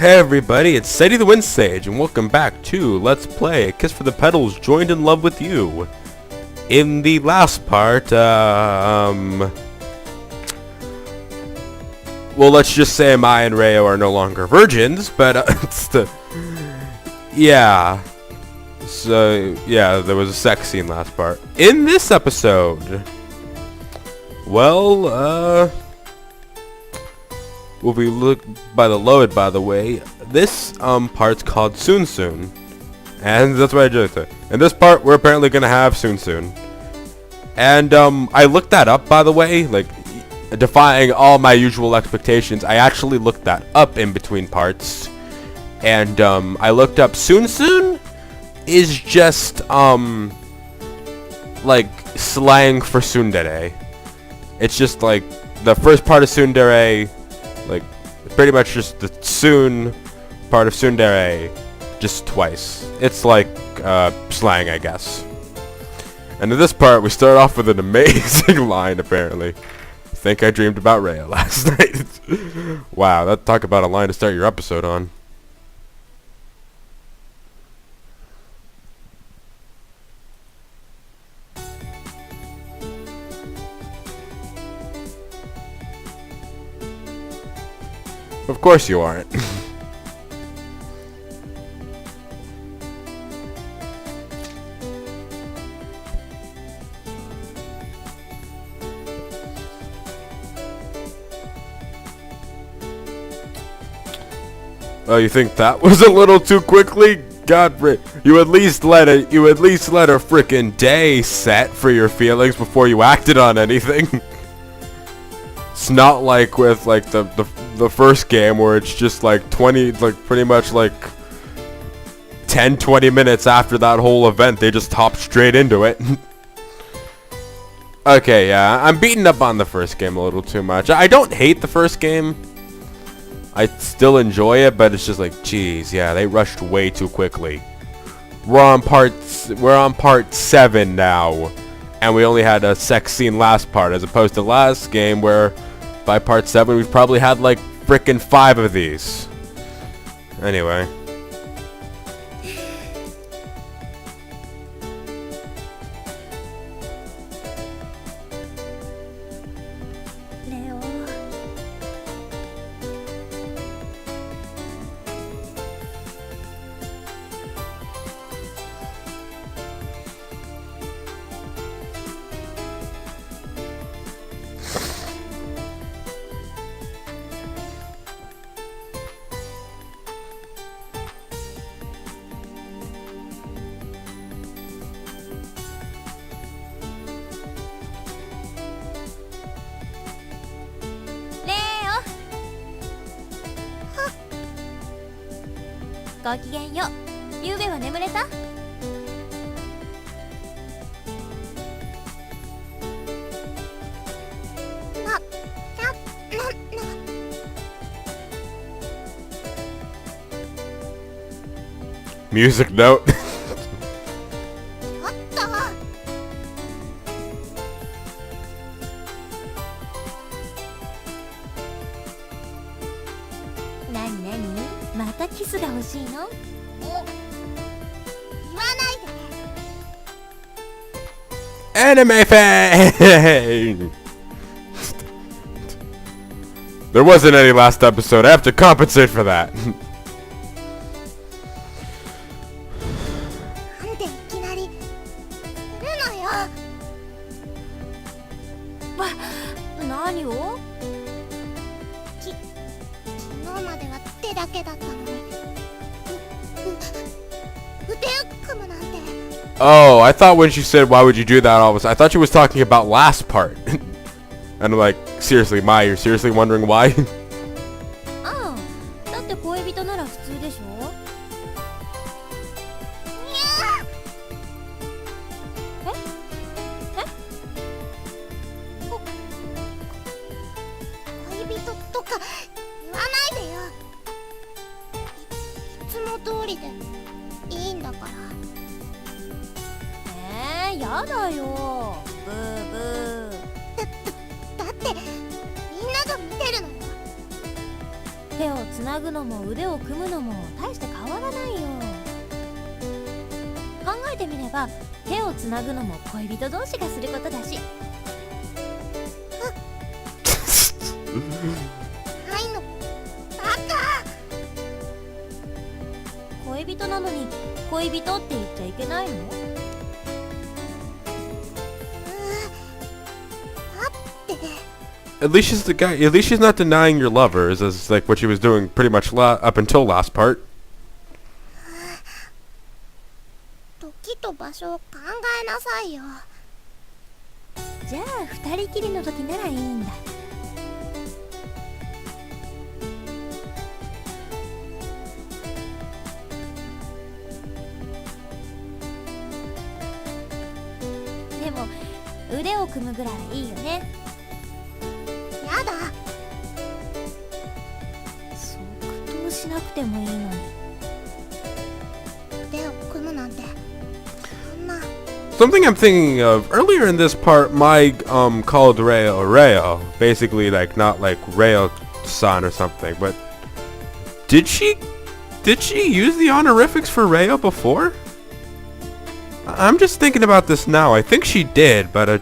Hey everybody, it's Sadie the Wind Sage, and welcome back to Let's Play A Kiss for the Petals, Joined in Love with You. In the last part, well, let's just say Mai and Reo are no longer virgins, but, yeah. So, yeah, there was a sex scene last part. In this episode, well, we'll be looked by the load, by the way. This part's called Soon Soon, and that's what I just said. In this part, we're apparently gonna have Soon Soon, and I looked that up, by the way, like defying all my usual expectations. I actually looked that up in between parts, and I looked up Soon Soon is just like slang for tsundere. It's just like the first part of tsundere. Like, pretty much just the soon part of tsundere, just twice. It's like, slang, I guess. And in this part, we start off with an amazing line, apparently. Think I dreamed about Rhea last night. Wow, talk about a line to start your episode on. Of course you aren't. Oh, you think that was a little too quickly? God, you at least let a frickin' day set for your feelings before you acted on anything. It's not like with like the first game where it's just like 20, like pretty much like 10-20 minutes after that whole event they just hop straight into it. Okay, yeah, I'm beating up on the first game a little too much. I don't hate the first game. I still enjoy it, but it's just like, geez, yeah, they rushed way too quickly. We're on part 7 now, and we only had a sex scene last part, as opposed to last game where by part 7 we've probably had like frickin' 5 of these. Anyway.ごきげんよう。ゆうべは眠れた？Music note. なになに？またキスが欲しいの？言わないで。 Anime fan! There wasn't any last episode. I have to compensate for that. なんでいきなりするのよ。何を？昨日までは手だけだったのに。腕を組むなんて。Oh, I thought when she said, why would you do that, all of a sudden, I thought she was talking about last part. And I'm like, seriously, Mai, you're seriously wondering why? ああ、だって恋人なら普通でしょ。恋人とか言わないでよ。いつも通りでいいんだから。やだよ。ブーブー。だってみんなが見てるのよ。え？手をつなぐのも腕を組むのも大して変わらないよ。考えてみれば手をつなぐのも恋人同士がすることだし。ないのバカ。恋人なのに恋人って言っちゃいけないの？待って。 At least she's the guy. At least she's not denying your lovers, as like what she was doing pretty much up until last part. 時と場所を考えなさいよ。じゃあ二人きりの時ならいいんだ。でも腕を組むぐらいいいよね。やだ。即答しなくてもいいのに。腕を組むなんてそんな。 Something I'm thinking of earlier in this part, Mai called Rayo, basically like not like Rayo-san or something, but did she use the honorifics for Rayo before? I'm just thinking about this now. I think she did, but I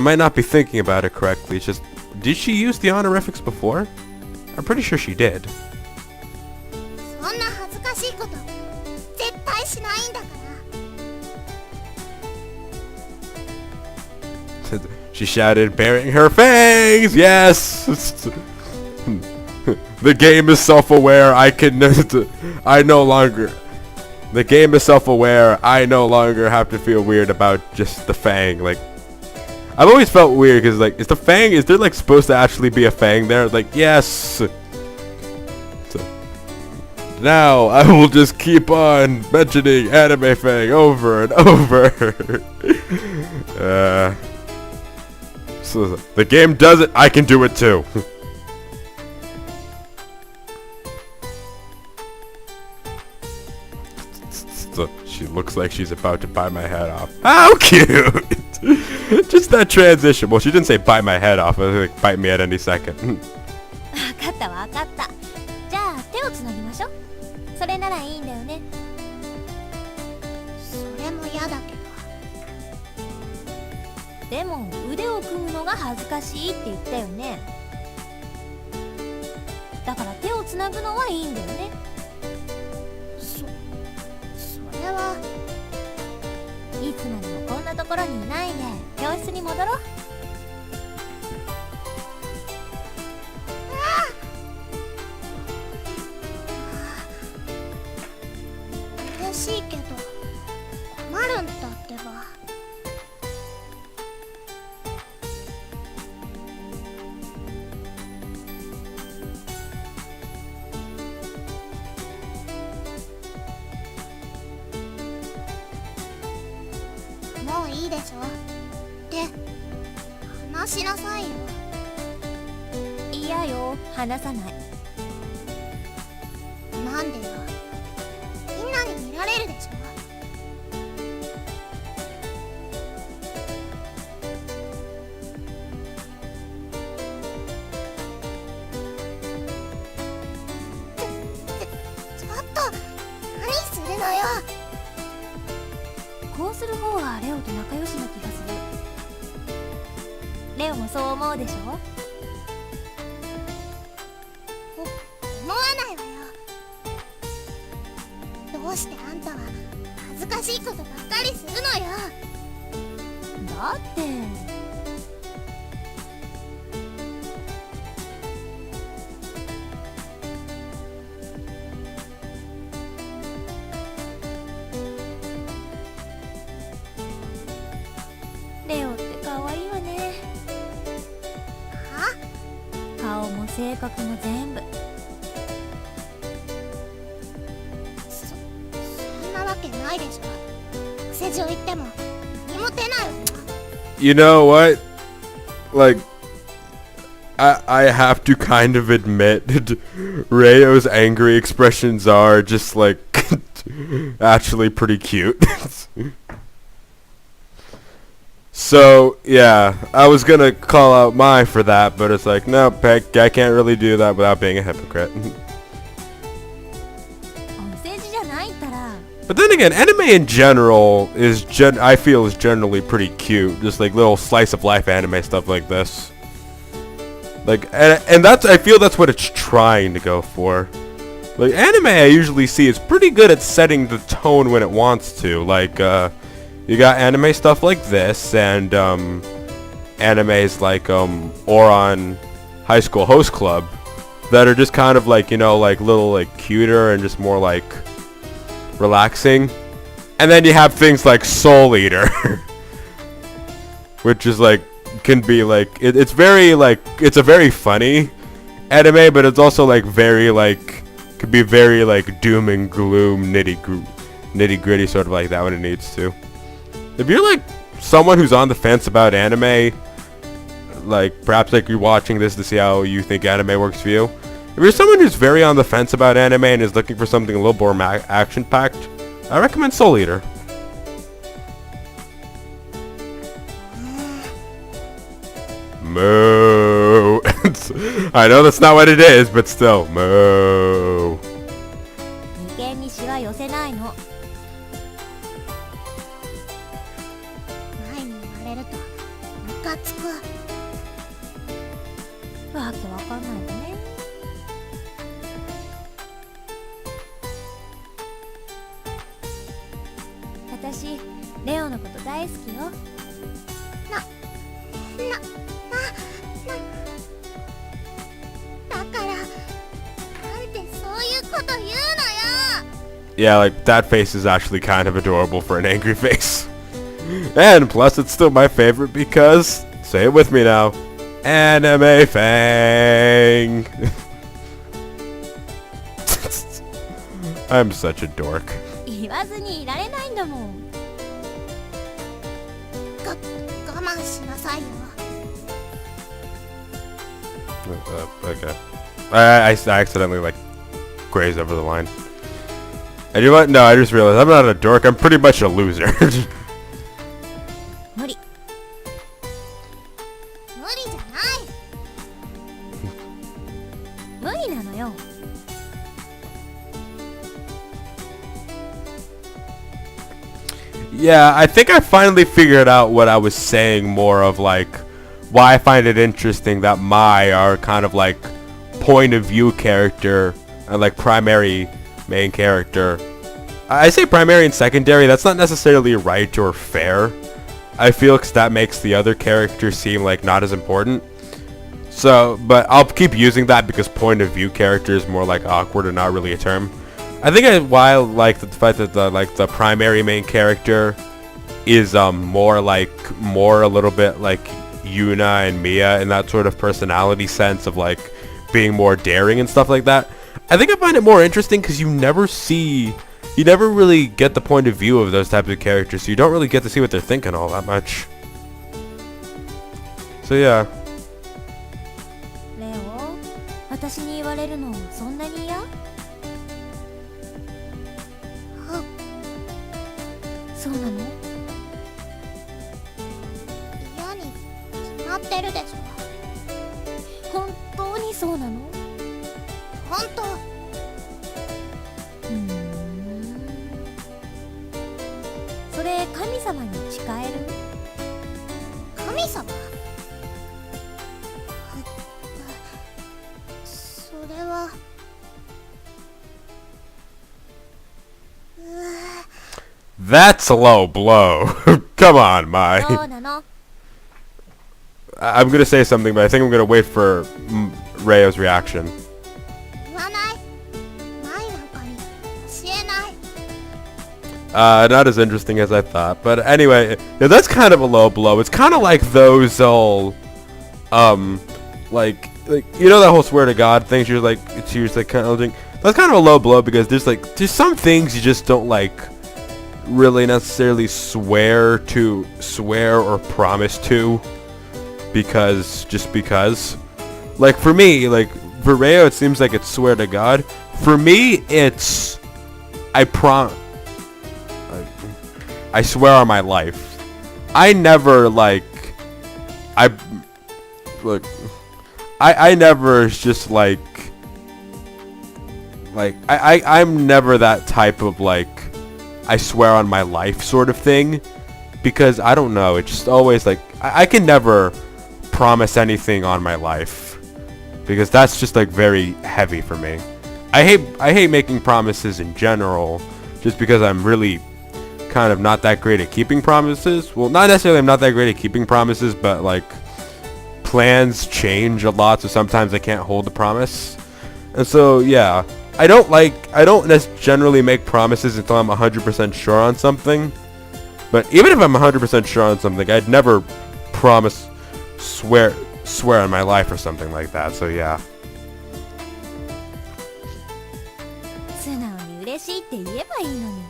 might not be thinking about it correctly. It's just, did she use the honorifics before? I'm pretty sure she did. そんな恥ずかしいこと絶対しないんだから。 She shouted, baring her fangs. Yes. The game is self-aware. I no longer. The game is self-aware. I no longer have to feel weird about just the fang. Like, I've always felt weird because, like, is there like supposed to actually be a fang there? Like, yes. So, now I will just keep on mentioning anime fang over and over. So the game does it. I can do it too. So she looks like she's about to bite my head off. How cute! Just that transition. Well, she didn't say bite my head off. It was like bite me at any second. 分かった分かった。じゃあ手をつなぎましょう。それならいいんだよね。それも嫌だけど。でも腕を組むのが恥ずかしいって言ったよね。だから手をつなぐのはいいんだよね。それは。いつまでもこんなところにいないで教室に戻ろう。嬉しいけど困るんだってば。もういいでしょって話しなさいよ。嫌よ、話さない。なんでよ。みんなに見られるでしょ。ちょっと何するのよ。こうする方がレオと仲良しな気がする。レオもそう思うでしょ？思わないわよ。どうしてあんたは恥ずかしいことばっかりするのよ。だってレオって可愛いわね。は？顔も性格も全部。そんなわけないでしょ。癖上言っても何も出ないわよ。 You know what? Like, I have to kind of admit, Rayo's angry expressions are just like actually pretty cute. So yeah, I was gonna call out Mai for that, but it's like, no, Peck, I can't really do that without being a hypocrite. お世辞じゃないったら But then again, anime in general is I feel is generally pretty cute. Just like little slice of life anime stuff like this. Like, and that's, I feel that's what it's trying to go for. Like, anime I usually see is pretty good at setting the tone when it wants to. Like, you got anime stuff like this, and animes like Ouran High School Host Club that are just kind of like, you know, like little like cuter and just more like relaxing. And then you have things like Soul Eater, which is like, can be like, it's very like, it's a very funny anime, but it's also like very like, could be very like doom and gloom, nitty gritty sort of like that when it needs to. If you're like someone who's on the fence about anime, like perhaps like you're watching this to see how you think anime works for you. If you're someone who's very on the fence about anime and is looking for something a little more action-packed, I recommend Soul Eater. Moo. I know that's not what it is, but still, moo. 眉間にしわ寄せないの。前に言われるとムカつく。わけわかんないのね。私レオのこと大好きよ。だからなんでそういうこと言うのよ。 Yeah, like that face is actually kind of adorable for an angry face. And plus it's still my favorite because, say it with me now, Anime Fang. I'm such a dork. 言わずにいられないんだもん。我慢しなさいよ。 Okay. I accidentally like grazed over the line. And you know what? No, I just realized I'm not a dork. I'm pretty much a loser. 無理。無理じゃない。無理なのよ。 Yeah, I think I finally figured out what I was saying more of, like, why I find it interesting that Mai are kind of like point of view character and like primary main character. I say primary and secondary, that's not necessarily right or fair. I feel 'cause that makes the other characters seem like not as important. So, but I'll keep using that because point of view character is more like awkward and not really a term. I think why I like the fact that the primary main character is more a little bit like Yuna and Mia in that sort of personality sense of like being more daring and stuff like that. I think I find it more interesting because you never really get the point of view of those types of characters, so you don't really get to see what they're thinking all that much. So yeah. レオ、私に言われるのそんなに嫌？そうなの？嫌に決まってるでしょ。本当にそうなの？本当。それ神様に誓える？神様？それは。That's a low blow. Come on, Mai. そうなの？ I'm gonna say something, but I think I'm gonna wait for Reo's reaction. 言わない。ないなんかに教えない。Not as interesting as I thought, but anyway, yeah, that's kind of a low blow. It's kind of like those all, like you know that whole swear to God thing. She was like kind of like, that's kind of a low blow because there's some things you just don't like really necessarily swear or promise to because like for me, like for Reo it seems like it's swear to God. For me it's I swear on my life. I never like I look I never just like I'm never that type of like I swear on my life sort of thing, because I don't know, it's just always like I can never promise anything on my life, because that's just like very heavy for me. I hate making promises in general, just because I'm really kind of not that great at keeping promises. Well, not necessarily I'm not that great at keeping promises, but like plans change a lot, so sometimes I can't hold the promise. And so yeah, I don't generally make promises until I'm 100% sure on something. But even if I'm 100% sure on something, I'd never swear on my life or something like that. So yeah. 素直に嬉しいって言えばいいのに。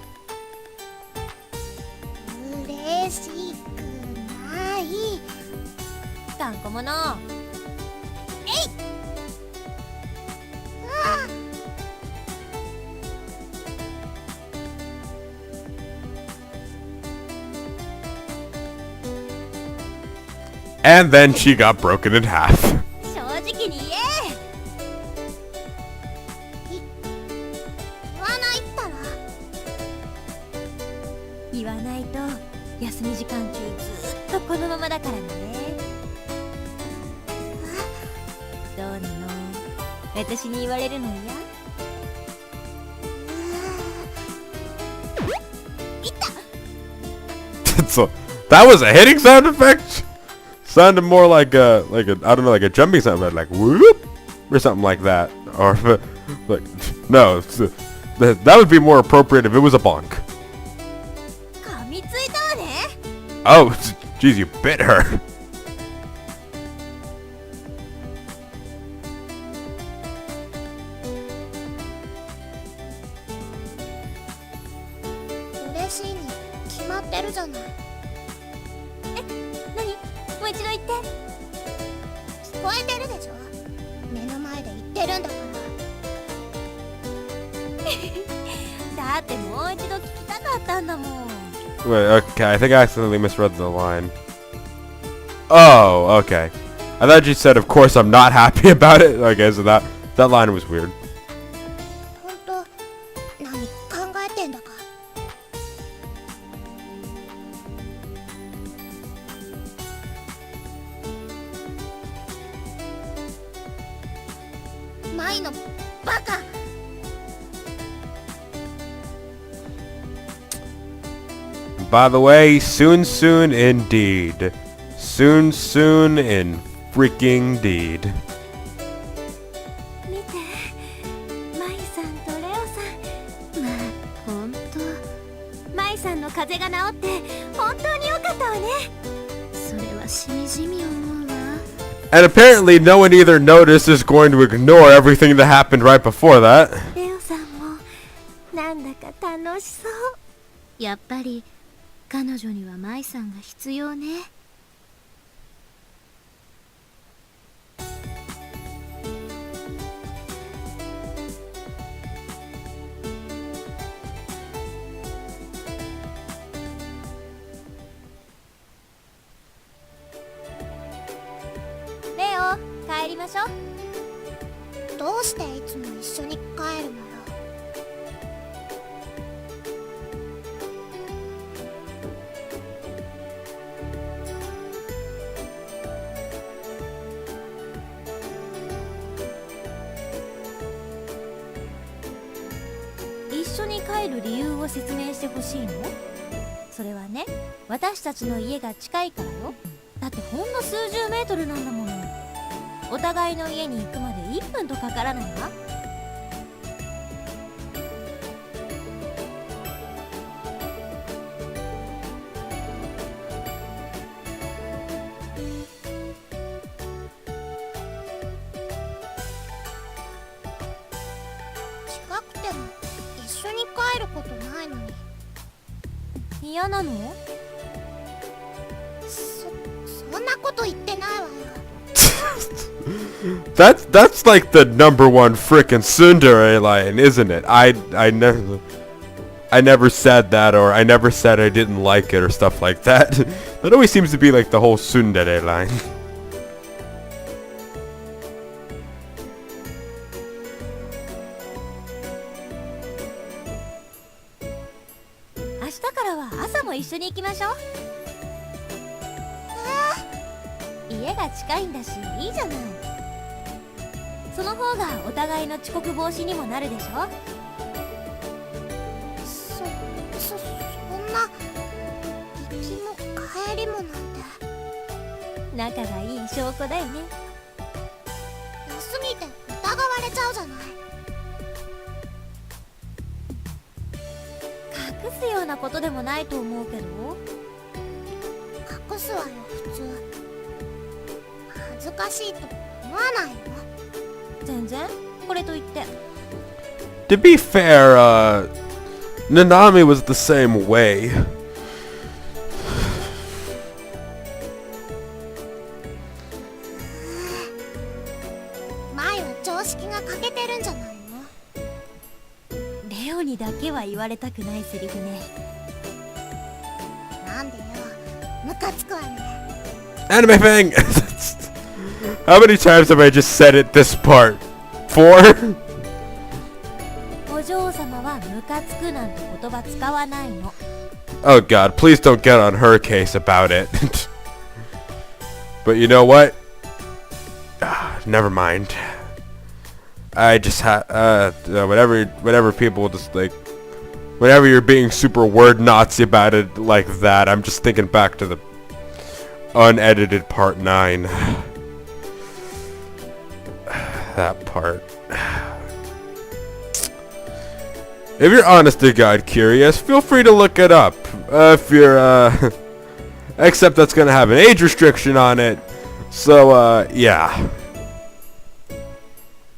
嬉しくない。頑固者。And then she got broken in half. 正直に言え。言わないったら。言わないと休み時間中ずっとこのままだからね。どうなの？私に言われるの嫌？ So that was a hitting sound effect? Sounded more like a I don't know, like a jumping sound effect, like whoop or something like that. Or like no, that would be more appropriate if it was a bonk. 噛みついたわね。 Oh, jeez, you bit her. 嬉しいに決まってるじゃない。何？もう一度言って。聞こえてるでしょ。目の前で言ってるんだから。だってもう一度聞きたかったんだもん。 Wait, okay, I think I accidentally misread the line. Oh, okay. I thought you said, of course I'm not happy about it. Okay, so that line was weird. 本当、何考えてんだか。舞のバカ。 By the way, soon indeed. Soon in freaking deed. 見て、マイさんとレオさん。まあ、ほんと。マイさんの風邪が治って本当に良かったわね。それはしみじみ思うわ。 And apparently no one either noticed is going to ignore everything that happened right before that. レオさんもなんだか楽しそう。やっぱり彼女にはマイさんが必要ね。レオ、帰りましょう。どうしていつも一緒に帰るのよ。一緒に帰る理由を説明してほしいの？それはね、私たちの家が近いからよ。だってほんの数十メートルなんだもの。お互いの家に行くまで1分とかからないわ。近くても一緒に帰ることないのに。嫌なの？そんなこと言ってないわよ。That's like the #1 frickin' tsundere line, isn't it? I never said that, or I never said I didn't like it or stuff like that. That always seems to be like the whole tsundere line. 明日からは朝も一緒に行きましょう。家が近いんだしいいじゃない。その方がお互いの遅刻防止にもなるでしょ。そんな行きも帰りもなんて。仲がいい証拠だよね。良すぎて疑われちゃうじゃない。隠すようなことでもないと思うけど。隠すわよ普通。恥ずかしいと思わないの？全然。これといって。To be fair, Nanami was the same way. 前は常識が欠けてるんじゃないの？レオにだけは言われたくないセリフね。なんでよ、ムカつくわね。 Anime thing! How many times have I just said it this part? 4? お嬢様はムカつくなんて言葉使わないの。Oh god, please don't get on her case about it. But you know what? Never mind. I just whenever people just like, whenever you're being super word Nazi about it like that, I'm just thinking back to the unedited part 9. That part. If you're honest to God curious, feel free to look it up. If you're, except that's gonna have an age restriction on it. So, yeah.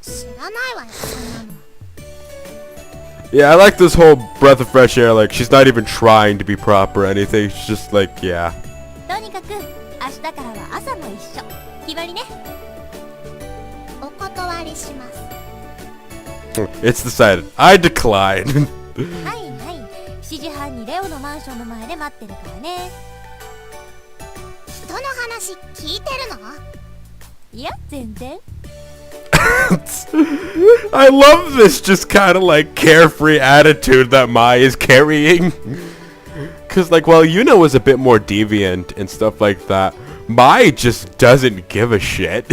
知らないわよそんなの。 Yeah, I like this whole breath of fresh air. Like, she's not even trying to be proper or anything. She's just like, yeah. とにかく明日からは朝も一緒。決まりね。お断りします。 It's decided. I decline. はいはい。7時半にレオのマンションの前で待ってるからね。人の話聞いてるの？いや、全然。I love this just kind of like carefree attitude that Mai is carrying. Cause like, while Yuna was a bit more deviant and stuff like that, Mai just doesn't give a shit.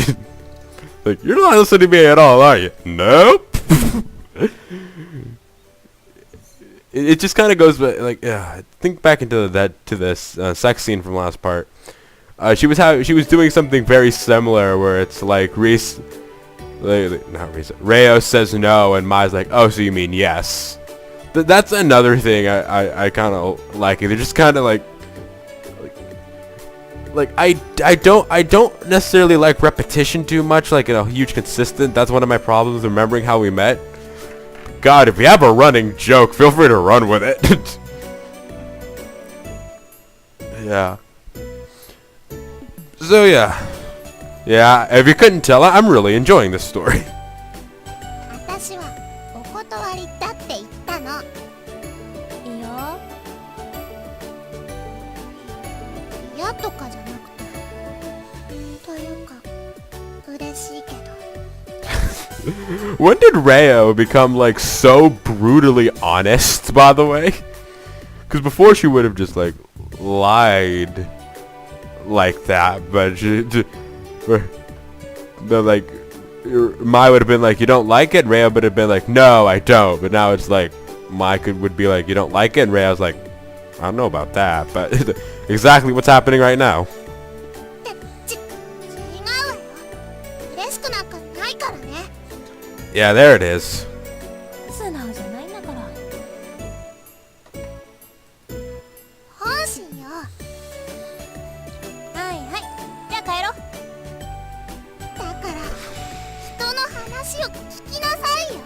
Like, you're not listening to me at all, are you? Nope. It just kind of goes like, think back into this sex scene from last part. She was doing something very similar where it's like Reo says no and Mai's like, oh, so you mean yes. That's another thing I kind of like. They're just kind of like I don't necessarily like repetition too much, like in a huge consistent. That's one of my problems remembering how we met. God, if you have a running joke, feel free to run with it. Yeah. So yeah, if you couldn't tell, I'm really enjoying this story. 私はお断りだって言ったの。いいよ。嫌とかじゃなくて。というか、嬉しいけど。When did Reo become like so brutally honest, by the way? Because before she would have just like lied like that, but like Mai would have been like, you don't like it? Reo would have been like, no, I don't. But now it's like Mai would be like, you don't like it? And Reo's like, I don't know about that, but exactly what's happening right now. 違うわよ。嬉しくなんかないからね。 Yeah, there it is. 素直じゃないんだから。本心よ。はいはい。じゃあ帰ろう。だから人の話を聞きなさいよ。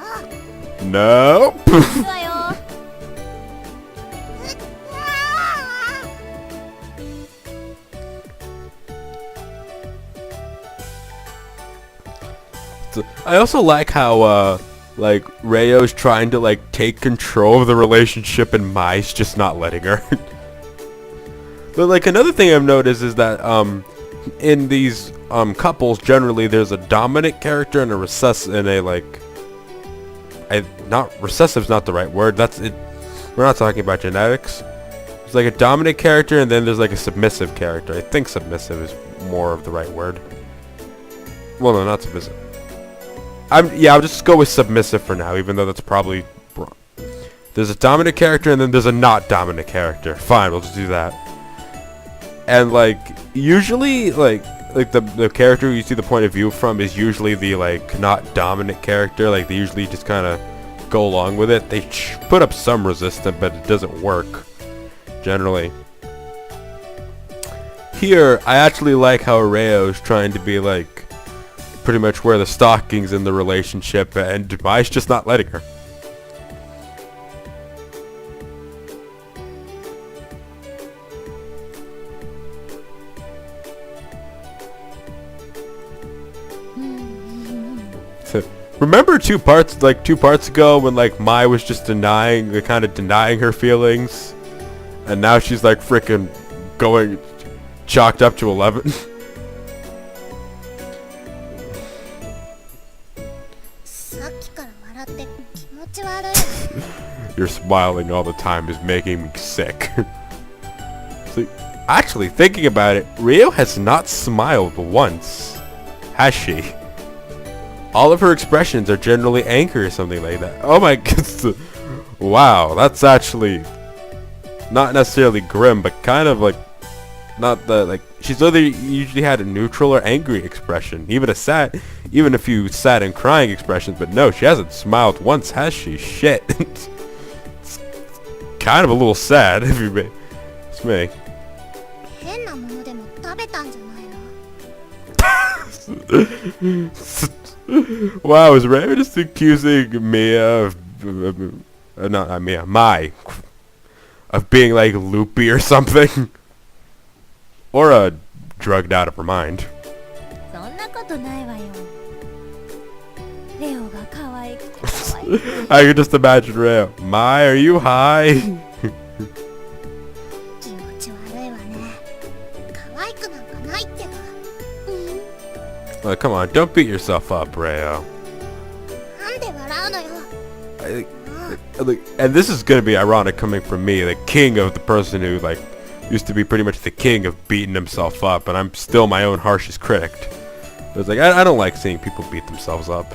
Nope. 行くわよ。I also like how like Reo's trying to like take control of the relationship and Mai's just not letting her. But like another thing I've noticed is that in these couples generally there's a dominant character and a recessive and a like not recessive's not the right word. That's it. We're not talking about genetics. There's like a dominant character and then there's like a submissive character. I think submissive is more of the right word. Well, no, not submissive. I'll just go with submissive for now, even though that's probably wrong. There's a dominant character and then there's a not dominant character. Fine, we'll just do that. And like usually like the character you see the point of view from is usually the like not dominant character. Like they usually just kind of go along with it. They put up some resistance, but it doesn't work generally. Here, I actually like how Reo's trying to be like pretty much wear the stockings in the relationship, and Mai's just not letting her. Remember two parts ago when like Mai was just denying her feelings, and now she's like freaking going chalked up to 11. You're smiling all the time is making me sick. So, actually, thinking about it, Rio has not smiled once, has she? All of her expressions are generally angry or something like that. Oh my god. Wow, that's actually not necessarily grim, but kind of like not the like she's either usually had a neutral or angry expression, even a few sad and crying expressions, but no, she hasn't smiled once, has she? Shit. It's kind of a little sad if you may. It's me. Wow, is Ray just accusing Mia of not Mia, Mai of being like loopy or something? Or drugged out of her mind. I can just imagine Ray. Mai, are you high? Oh, come on, don't beat yourself up, Rayo. And this is gonna be ironic coming from me, the king of the person who like used to be pretty much the king of beating himself up, and I'm still my own harshest critic. It's like I don't like seeing people beat themselves up.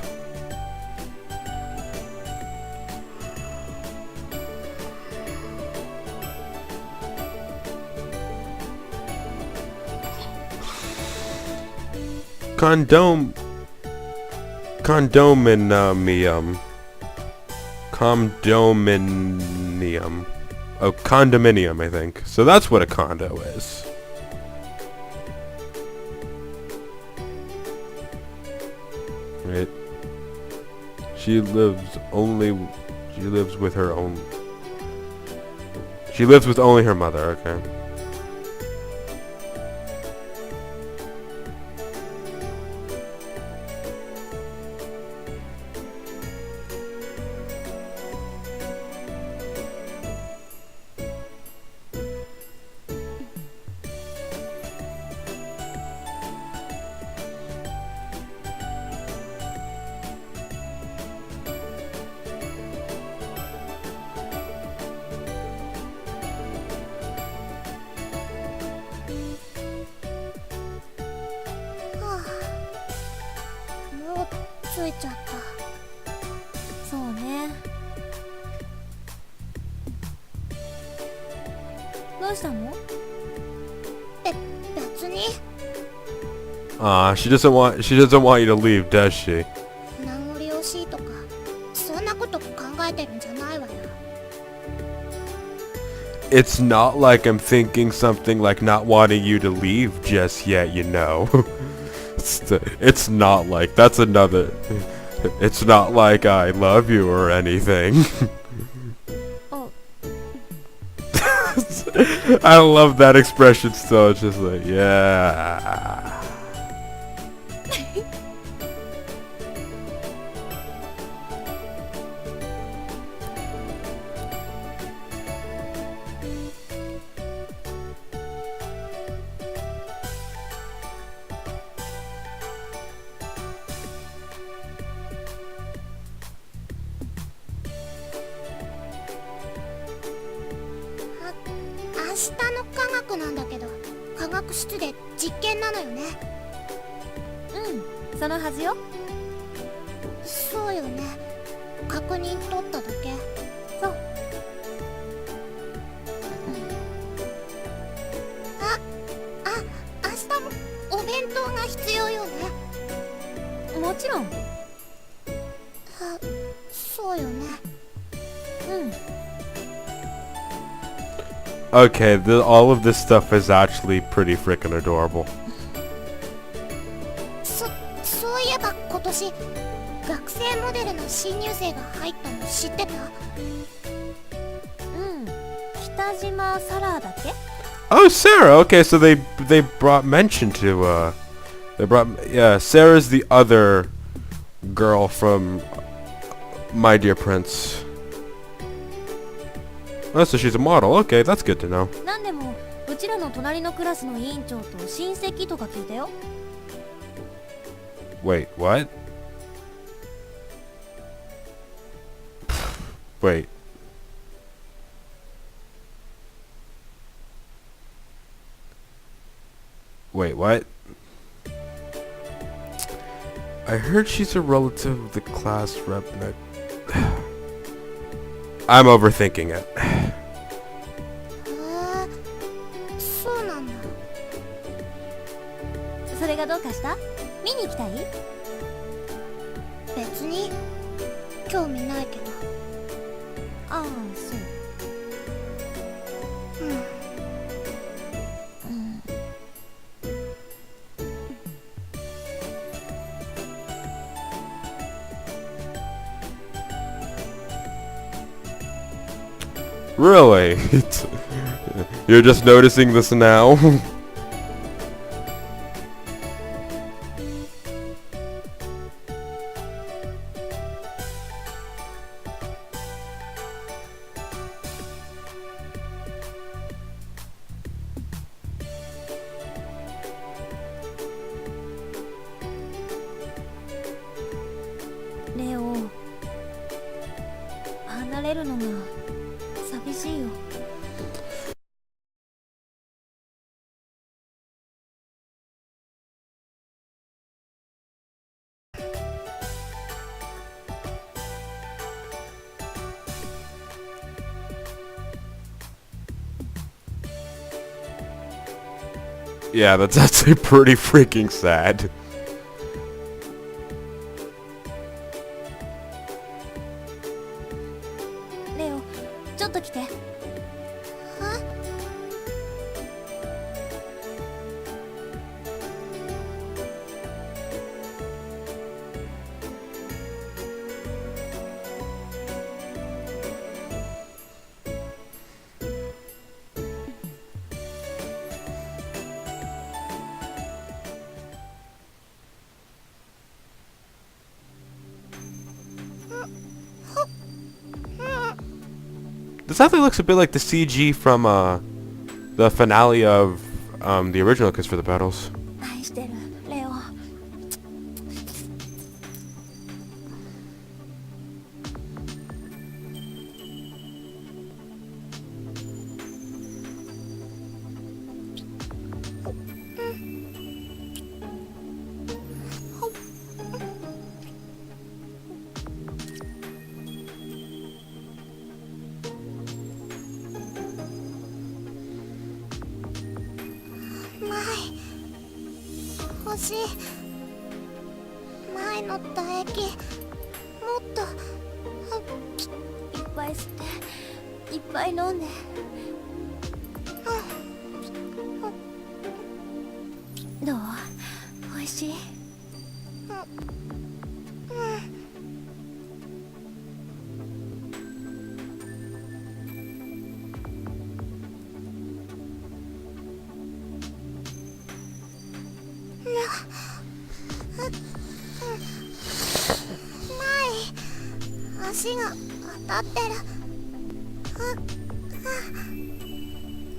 Condominium. Oh, condominium, I think. So that's what a condo is. Right. She lives with only her mother, okay. She doesn't want you to leave, does she? It's not like I'm thinking something like not wanting you to leave just yet, you know. It's not like that's another. It's not like I love you or anything. Oh. I love that expression still. It's just like, yeah. 下の科学なんだけど、科学室で実験なのよね。うん、そのはずよ。そうよね。確認取っただけ。そう。明日もお弁当が必要よね。もちろん。そうよね。うん。Okay, all of this stuff is actually pretty freaking adorable. そういえば今年学生モデルの新入生が入ったの知ってた？うん。北島サラーだっけ？ Oh, Sarah. Okay, so they brought mention to yeah, Sarah's the other girl from My Dear Prince. Oh, so she's a model. Okay, that's good to know. なんでもうちらの隣のクラスの委員長と親戚とか聞いたよ。Wait, what? Wait. Wait, what? I heard she's a relative of the class rep. I'm overthinking it. そうなんだ。それがどうかした？見に行きたい？別に興味ないけど。ああ、そう。Really? You're just noticing this now?「レオ、離れるのが寂しいよ。Yeah, that's actually pretty freaking sad. レオ、ちょっと来て。This actually looks a bit like the CG from the finale of the original Kiss for the Petals. 愛してる、レオ。欲しい。前乗った駅もっといっぱい吸っていっぱい飲んで。どう？おいしい？足が当たってる。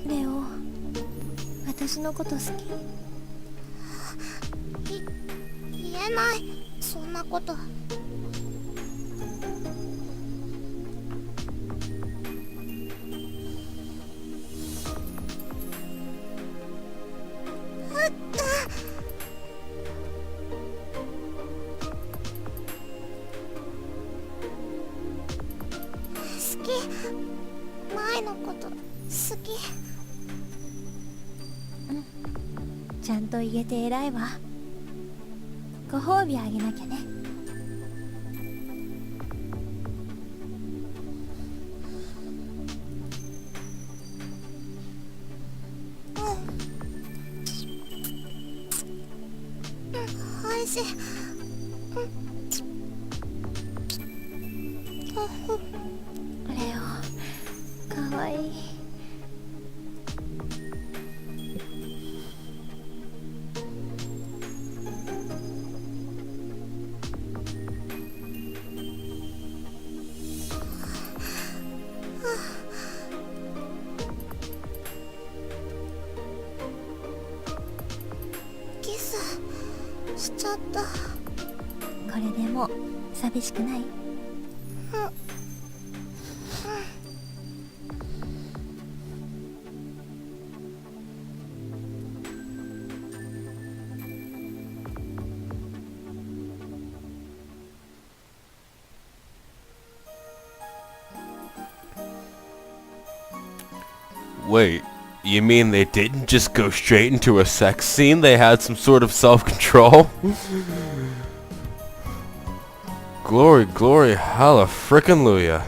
レオ、私のこと好き？言えない、そんなこと。前のこと好き。ちゃんと言えて偉いわ。ご褒美あげなきゃね。おいしい。レオ、かわいい。キスしちゃった。これでもう寂しくない？Wait, you mean they didn't just go straight into a sex scene? They had some sort of self-control? Glory, glory, halla frickin' Luya.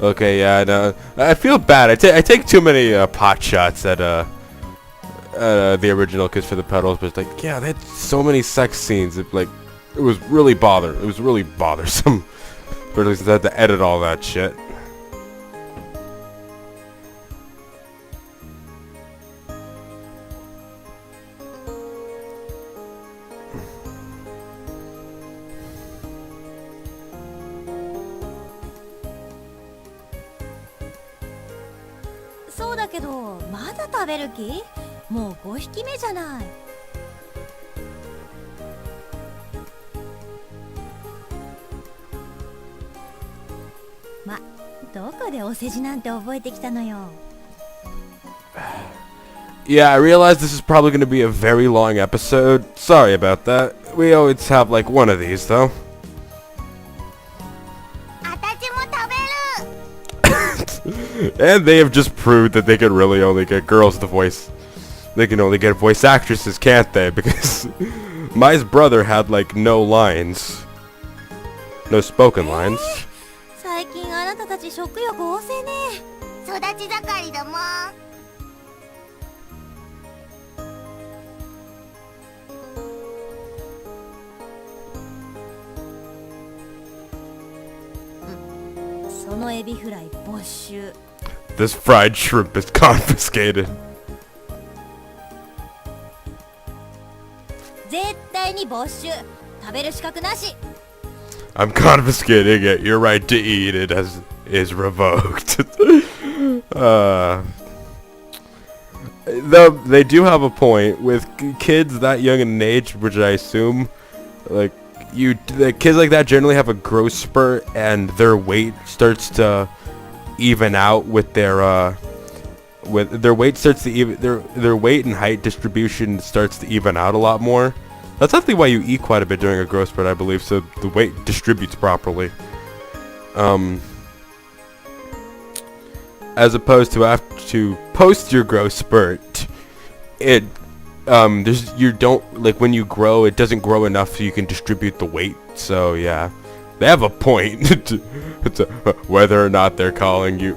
Okay, yeah, no, I feel bad. I take too many pot shots at the original Kiss for the Petals, but it's like, yeah, they had so many sex scenes. It was really bothersome. But at least I had to edit all that shit.そうだけど、まだ食べる気？もう5匹目じゃない。ま、どこでお世辞なんて覚えてきたのよ。Yeah, I realize this is probably going to be a very long episode. Sorry about that. We always have like one of these, though. あたちも食べる。 And they have just proved that they can really only get girls to voice. They can only get voice actresses, can't they? Because Mai's brother had like no lines. No spoken lines. 最近あなたたち食欲旺盛ね。育ち盛りだもん。そのエビフライ没収。This fried shrimp is confiscated. 絶対に没収。食べる資格なし。I'm confiscating it. Your right to eat it is revoked. Though they do have a point with kids that young in age, which I assume, like the kids like that generally have a growth spurt, and their weight starts to even out with their weight starts to even their weight and height distribution starts to even out a lot more. That's actually why you eat quite a bit during a growth spurt, I believe, so the weight distributes properly. As opposed to after to post your growth spurt, you don't, like, when you grow, it doesn't grow enough so you can distribute the weight. So yeah, they have a point. Whether or not they're calling you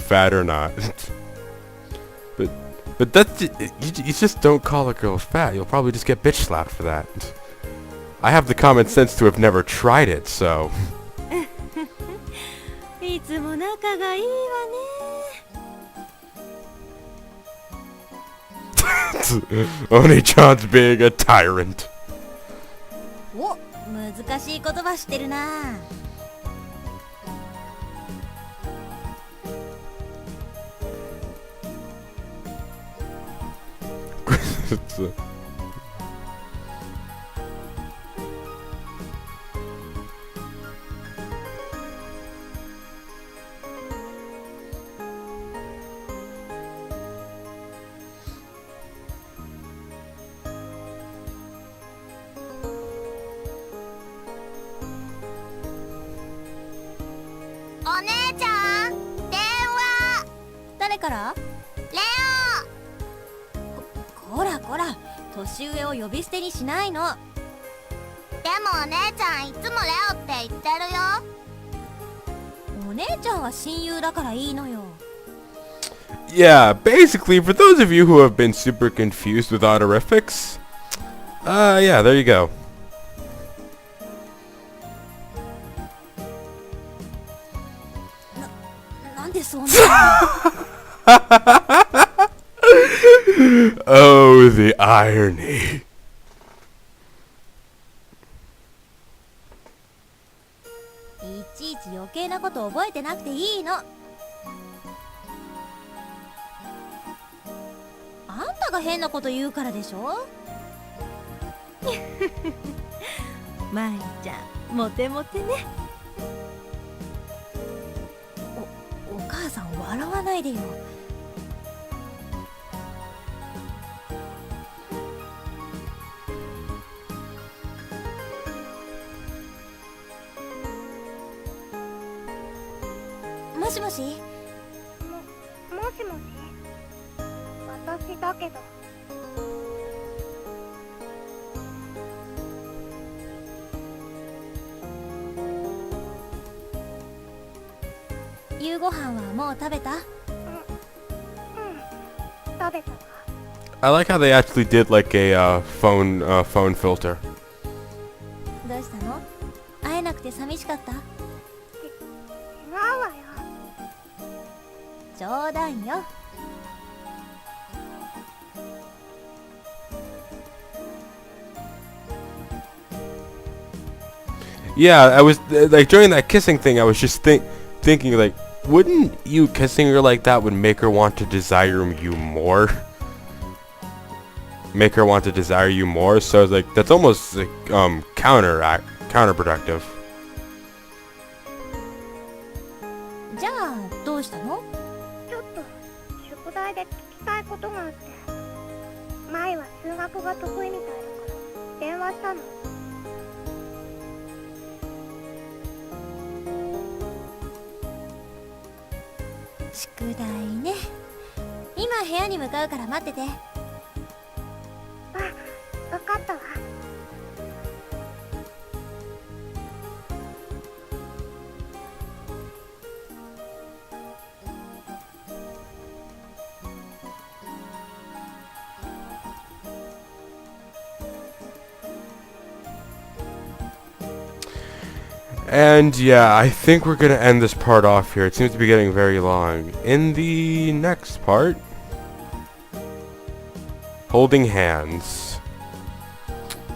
fat or not. But that's you just don't call a girl fat. You'll probably just get bitch slapped for that. I have the common sense to have never tried it, so. いつも仲がいいわね。Oni-chan's being a tyrant. お、難しい言葉知ってるな。お姉ちゃん電話。誰から？レこらこら、年上を呼び捨てにしないの。オ。でもお姉ちゃんいつもレオって言ってるよ。お姉ちゃんは親友だからいいのよ。Yeah, basically, for those of you who have been super confused with honorifics, yeah, there you go. なんでそうなの？ Oh, the irony. いちいち余計なこと覚えてなくていいの。あんたが変なこと言うからでしょ。まいちゃん、モテモテね。お母さん笑わないでよ。もしもし。もしもし。私だけど。夕ご飯はもう食べた？うん、食べたわ。I like how they actually did like a phone filter. どうしたの？会えなくて寂しかった？違うわよ。冗談よ。Yeah, I was like during that kissing thing. I was just thinking like, wouldn't you kissing her like that would make her want to desire you more? Make her want to desire you more. So I was like, that's almost like counterproductive. じゃあどうしたの？ちょっと宿題で聞きたいことがあって。前は数学が得意みたいだから電話したの。宿題ね。今部屋に向かうから待ってて。あ、わかったわ。And yeah, I think we're gonna end this part off here. It seems to be getting very long. In the next part, holding hands,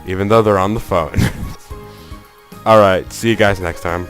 even though they're on the phone. Alright, see you guys next time.